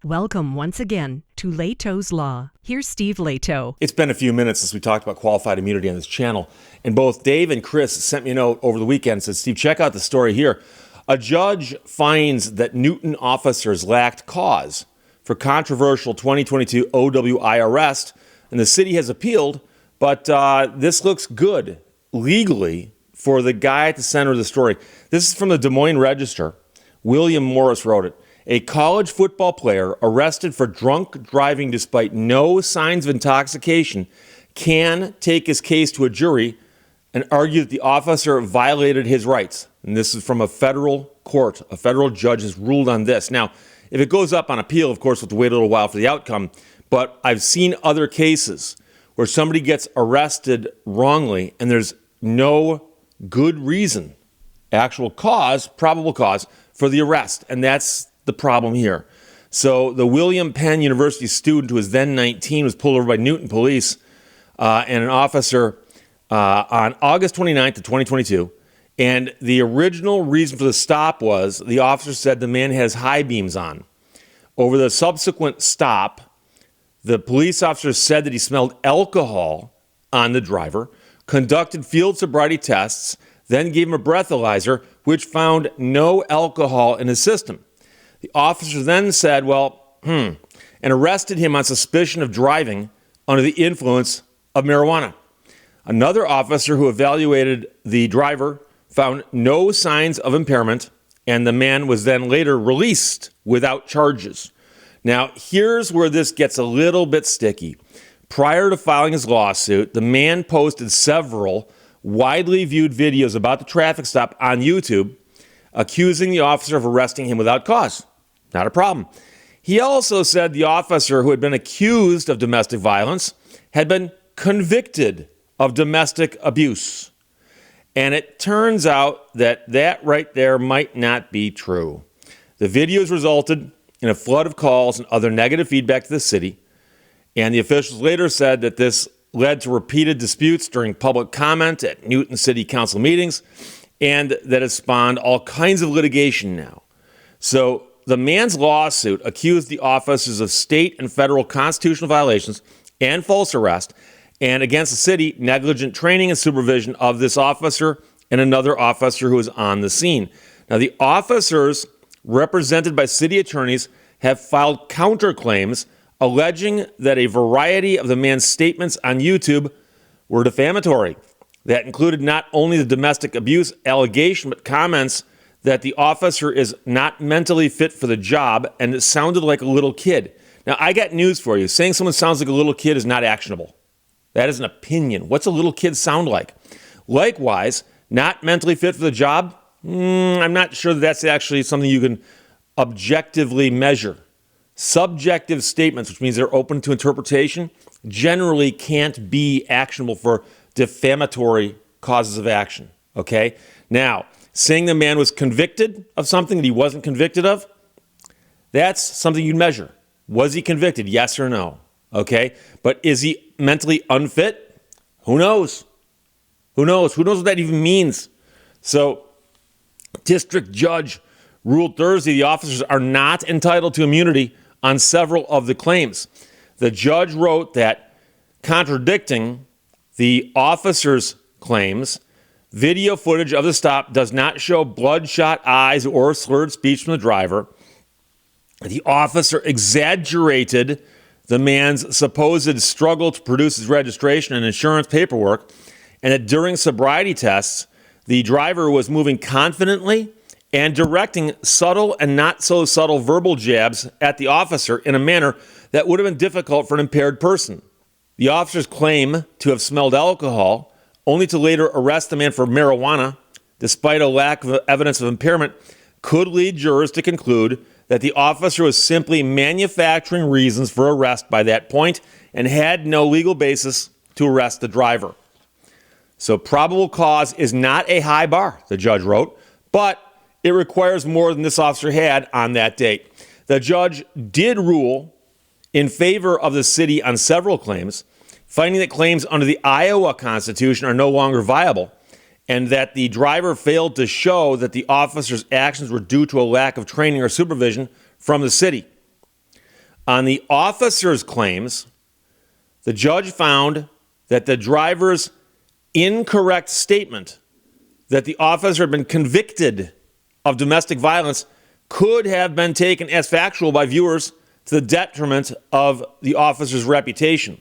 Welcome once again to Lehto's Law. Here's Steve Lehto. It's been a few minutes since we talked about qualified immunity on this channel, and both Dave and Chris sent me a note over the weekend and said, Steve, check out the story here. A judge finds that Newton officers lacked cause for controversial 2022 OWI arrest, and the city has appealed, but this looks good legally for the guy at the center of the story. This is from the Des Moines Register. William Morris wrote it. A college football player arrested for drunk driving despite no signs of intoxication can take his case to a jury and argue that the officer violated his rights. And this is from a federal court. A federal judge has ruled on this. Now, if it goes up on appeal, of course, we'll have to wait a little while for the outcome. But I've seen other cases where somebody gets arrested wrongly and there's no good reason, actual cause, probable cause for the arrest. And that's the problem here. So the William Penn University student, who was then 19, was pulled over by Newton police and an officer on August 29th of 2022. And the original reason for the stop was the officer said the man has high beams on. Over the subsequent stop, the police officer said that he smelled alcohol on the driver, conducted field sobriety tests, then gave him a breathalyzer, which found no alcohol in his system. The officer then said, and arrested him on suspicion of driving under the influence of marijuana. Another officer who evaluated the driver found no signs of impairment, and the man was then later released without charges. Now, here's where this gets a little bit sticky. Prior to filing his lawsuit, the man posted several widely viewed videos about the traffic stop on YouTube, accusing the officer of arresting him without cause. Not a problem. He also said the officer who had been accused of domestic violence had been convicted of domestic abuse. And it turns out that right there might not be true. The videos resulted in a flood of calls and other negative feedback to the city. And the officials later said that this led to repeated disputes during public comment at Newton City Council meetings, and that has spawned all kinds of litigation now. So the man's lawsuit accused the officers of state and federal constitutional violations and false arrest, and against the city, negligent training and supervision of this officer and another officer who was on the scene. Now, the officers, represented by city attorneys, have filed counterclaims alleging that a variety of the man's statements on YouTube were defamatory. That included not only the domestic abuse allegation, but comments that the officer is not mentally fit for the job, and it sounded like a little kid. Now, I got news for you. Saying someone sounds like a little kid is not actionable. That is an opinion. What's a little kid sound like? Likewise, not mentally fit for the job, I'm not sure that's actually something you can objectively measure. Subjective statements, which means they're open to interpretation, generally can't be actionable for defamatory causes of action, okay? Now, saying the man was convicted of something that he wasn't convicted of, that's something you'd measure. Was he convicted? Yes or no, okay? But is he mentally unfit? Who knows? Who knows? Who knows what that even means? So, district judge ruled Thursday the officers are not entitled to immunity on several of the claims. The judge wrote that, contradicting the officers' claims, video footage of the stop does not show bloodshot eyes or slurred speech from the driver. The officer exaggerated the man's supposed struggle to produce his registration and insurance paperwork, and that during sobriety tests, the driver was moving confidently and directing subtle and not so subtle verbal jabs at the officer in a manner that would have been difficult for an impaired person. The officers claim to have smelled alcohol, only to later arrest the man for marijuana, despite a lack of evidence of impairment, could lead jurors to conclude that the officer was simply manufacturing reasons for arrest by that point and had no legal basis to arrest the driver. So probable cause is not a high bar, the judge wrote, but it requires more than this officer had on that date. The judge did rule in favor of the city on several claims, finding that claims under the Iowa Constitution are no longer viable, and that the driver failed to show that the officer's actions were due to a lack of training or supervision from the city. On the officer's claims, the judge found that the driver's incorrect statement that the officer had been convicted of domestic violence could have been taken as factual by viewers to the detriment of the officer's reputation.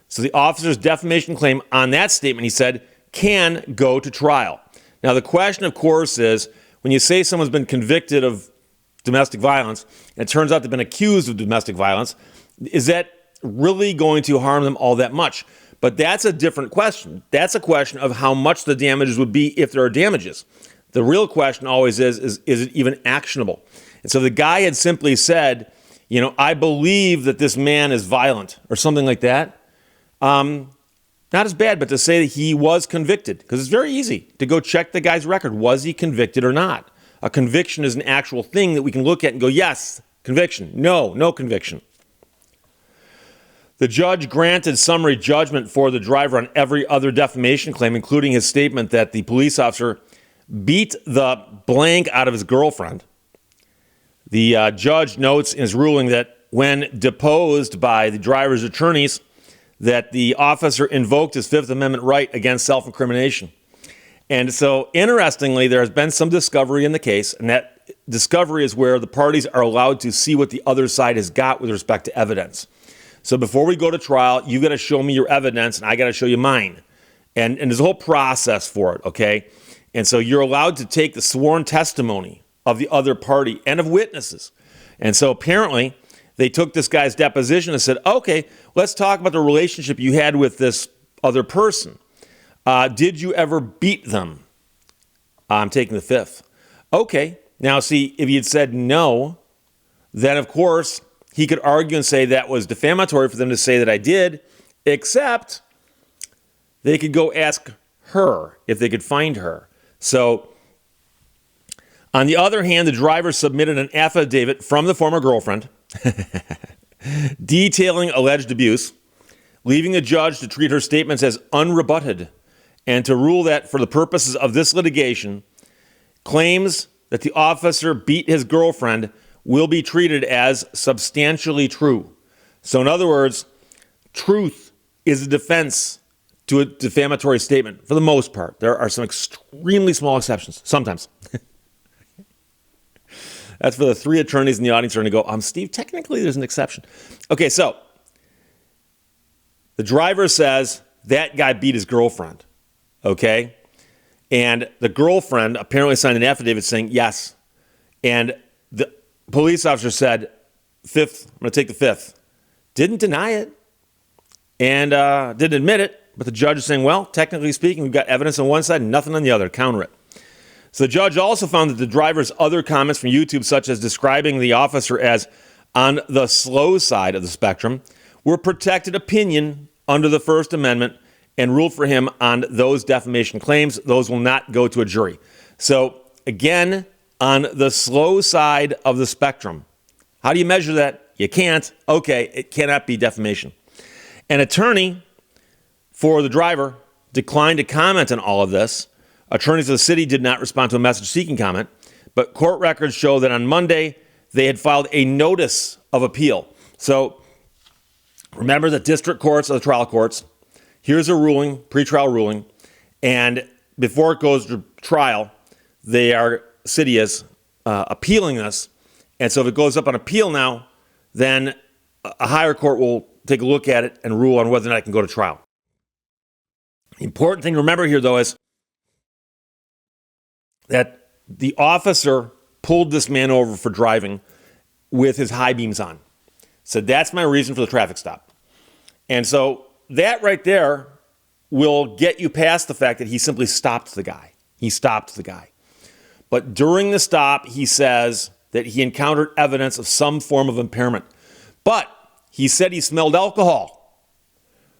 So the officer's defamation claim on that statement, he said, can go to trial. Now, the question, of course, is when you say someone's been convicted of domestic violence, and it turns out they've been accused of domestic violence, is that really going to harm them all that much? But that's a different question. That's a question of how much the damages would be if there are damages. The real question always is it even actionable? And so the guy had simply said, I believe that this man is violent or something like that. Not as bad, but to say that he was convicted, because it's very easy to go check the guy's record. Was he convicted or not? A conviction is an actual thing that we can look at and go, yes, conviction. No conviction. The judge granted summary judgment for the driver on every other defamation claim, including his statement that the police officer beat the blank out of his girlfriend. The judge notes in his ruling that when deposed by the driver's attorneys, that the officer invoked his Fifth Amendment right against self-incrimination. And so, interestingly, there has been some discovery in the case, and that discovery is where the parties are allowed to see what the other side has got with respect to evidence. So before we go to trial, you got to show me your evidence, and I got to show you mine. And there's a whole process for it, okay? And so you're allowed to take the sworn testimony of the other party and of witnesses. And so apparently they took this guy's deposition and said, okay, let's talk about the relationship you had with this other person. Did you ever beat them? I'm taking the fifth. Okay. Now, see, if he had said no, then of course he could argue and say that was defamatory for them to say that I did, except they could go ask her if they could find her. So, on the other hand, the driver submitted an affidavit from the former girlfriend detailing alleged abuse, leaving the judge to treat her statements as unrebutted and to rule that for the purposes of this litigation, claims that the officer beat his girlfriend will be treated as substantially true. So in other words, truth is a defense to a defamatory statement for the most part. There are some extremely small exceptions, sometimes. That's for the three attorneys in the audience who are going to go, Steve, technically there's an exception. Okay, so the driver says that guy beat his girlfriend, okay? And the girlfriend apparently signed an affidavit saying yes. And the police officer said, fifth, I'm going to take the fifth. Didn't deny it and didn't admit it, but the judge is saying, well, technically speaking, we've got evidence on one side and nothing on the other. Counter it. So the judge also found that the driver's other comments from YouTube, such as describing the officer as on the slow side of the spectrum, were protected opinion under the First Amendment and ruled for him on those defamation claims. Those will not go to a jury. So again, on the slow side of the spectrum, how do you measure that? You can't. Okay, it cannot be defamation. An attorney for the driver declined to comment on all of this. Attorneys of the city did not respond to a message seeking comment, but court records show that on Monday, they had filed a notice of appeal. So remember the district courts or the trial courts. Here's a ruling, pretrial ruling, and before it goes to trial, city is appealing this. And so if it goes up on appeal now, then a higher court will take a look at it and rule on whether or not it can go to trial. The important thing to remember here, though, is that the officer pulled this man over for driving with his high beams on. So that's my reason for the traffic stop. And so that right there will get you past the fact that he simply stopped the guy. He stopped the guy. But during the stop, he says that he encountered evidence of some form of impairment. But he said he smelled alcohol.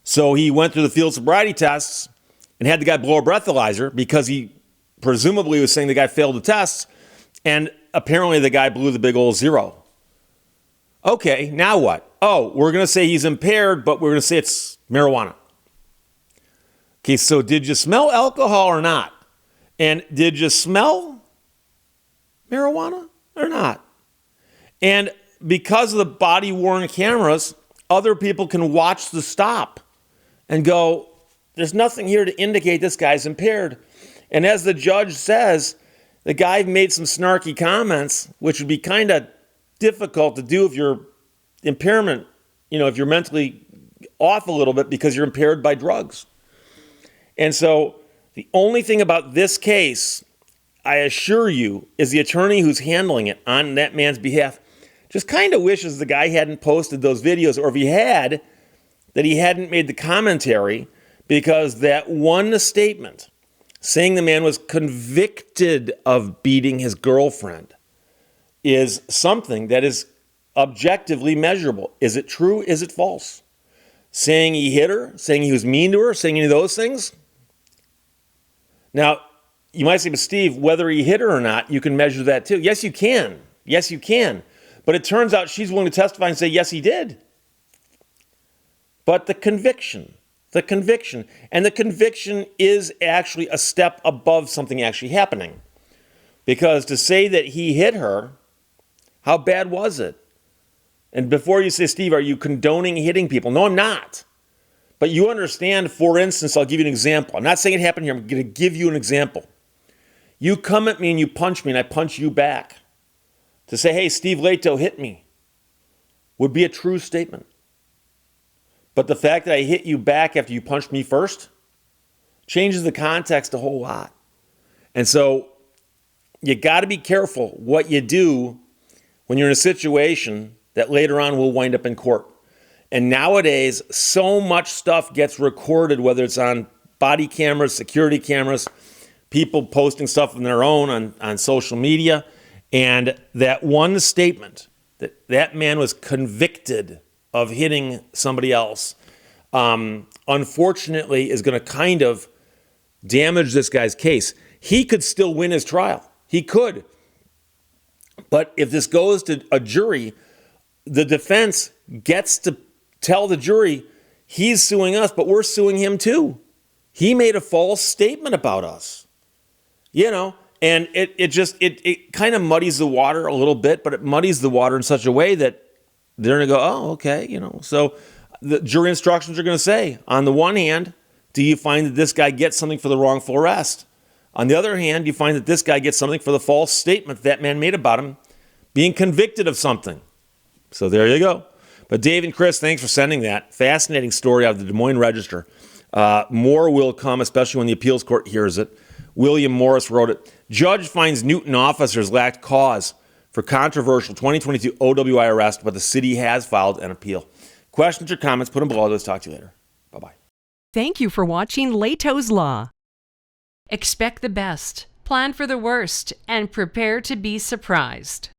So he went through the field sobriety tests and had the guy blow a breathalyzer because he presumably was saying the guy failed the tests, and apparently the guy blew the big old zero. Okay, now what? Oh, we're going to say he's impaired, but we're going to say it's marijuana. Okay, so did you smell alcohol or not? And did you smell marijuana or not? And because of the body-worn cameras, other people can watch the stop and go, there's nothing here to indicate this guy's impaired. And as the judge says, the guy made some snarky comments, which would be kind of difficult to do if you're impairment, if you're mentally off a little bit because you're impaired by drugs. And so the only thing about this case, I assure you, is the attorney who's handling it on that man's behalf just kind of wishes the guy hadn't posted those videos, or if he had, that he hadn't made the commentary, because that one statement saying the man was convicted of beating his girlfriend is something that is objectively measurable. Is it true? Is it false? Saying he hit her, saying he was mean to her, saying any of those things? Now, you might say, but Steve, whether he hit her or not, you can measure that too. Yes, you can. Yes, you can. But it turns out she's willing to testify and say, yes, he did. But the conviction is actually a step above something actually happening. Because to say that he hit her, how bad was it? And before you say, Steve, are you condoning hitting people? No, I'm not. But you understand, for instance, I'll give you an example. I'm not saying it happened here. I'm going to give you an example. You come at me and you punch me and I punch you back. To say, hey, Steve Lehto hit me would be a true statement. But the fact that I hit you back after you punched me first changes the context a whole lot. And so you got to be careful what you do when you're in a situation that later on will wind up in court. And nowadays, so much stuff gets recorded, whether it's on body cameras, security cameras, people posting stuff on their own on social media. And that one statement that that man was convicted of hitting somebody else, unfortunately, is going to kind of damage this guy's case. He could still win his trial. He could. But if this goes to a jury, the defense gets to tell the jury, he's suing us, but we're suing him too. He made a false statement about us. And it kind of muddies the water a little bit, but it muddies the water in such a way that they're going to go, oh, okay, So the jury instructions are going to say, on the one hand, do you find that this guy gets something for the wrongful arrest? On the other hand, you find that this guy gets something for the false statement that man made about him being convicted of something. So there you go. But Dave and Chris, thanks for sending that. Fascinating story out of the Des Moines Register. More will come, especially when the appeals court hears it. William Morris wrote it. Judge finds Newton officers lacked cause for controversial 2022 OWI arrest, but the city has filed an appeal. Questions or comments, put them below. Let's talk to you later. Bye-bye. Thank you for watching Lehto's Law. Expect the best, plan for the worst, and prepare to be surprised.